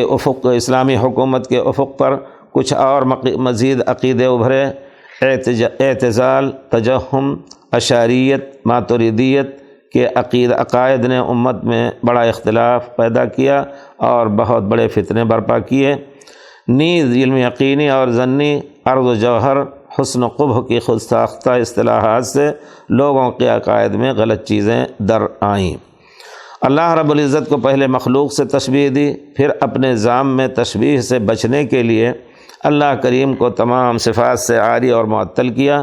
افق اسلامی حکومت کے افق پر کچھ اور مزید عقیدے ابھرے، اعتزال، تجہم، اشاریت، ماتریدیت کے عقائد نے امت میں بڑا اختلاف پیدا کیا اور بہت بڑے فتنے برپا کیے۔ نیز علم یقینی اور ظنی، عرض و جوہر، حسن و قبح کی خود ساختہ اصطلاحات سے لوگوں کے عقائد میں غلط چیزیں در آئیں۔ اللہ رب العزت کو پہلے مخلوق سے تشبیہ دی، پھر اپنے ذام میں تشبیہ سے بچنے کے لیے اللہ کریم کو تمام صفات سے عاری اور معطل کیا۔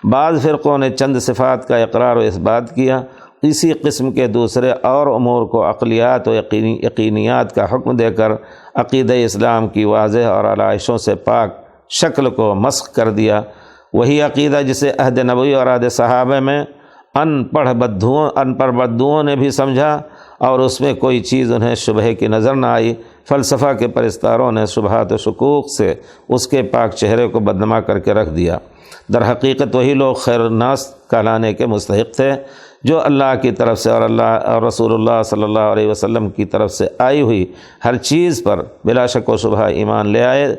بعض فرقوں نے چند صفات کا اقرار و اثبات کیا۔ اسی قسم کے دوسرے اور امور کو عقلیات و یقینیات کا حکم دے کر عقیدہ اسلام کی واضح اور علائشوں سے پاک شکل کو مسخ کر دیا۔ وہی عقیدہ جسے عہد نبوی اور عہد صحابہ میں ان پڑھ بدوؤں نے بھی سمجھا اور اس میں کوئی چیز انہیں شبہ کی نظر نہ آئی، فلسفہ کے پرستاروں نے شبہات و شکوک سے اس کے پاک چہرے کو بدنما کر کے رکھ دیا۔ در حقیقت وہی لوگ خیر الناس کہلانے کے مستحق تھے جو اللہ کی طرف سے اور رسول اللہ صلی اللہ علیہ وسلم کی طرف سے آئی ہوئی ہر چیز پر بلا شک و شبہ ایمان لے آئے۔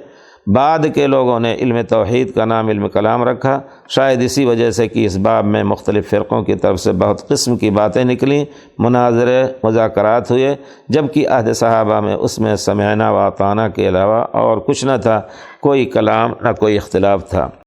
بعد کے لوگوں نے علم توحید کا نام علم کلام رکھا، شاید اسی وجہ سے کہ اس باب میں مختلف فرقوں کی طرف سے بہت قسم کی باتیں نکلیں، مناظرے، مذاکرات ہوئے، جبکہ عہد صحابہ میں اس میں سمعنا و اطعنا کے علاوہ اور کچھ نہ تھا، کوئی کلام نہ کوئی اختلاف تھا۔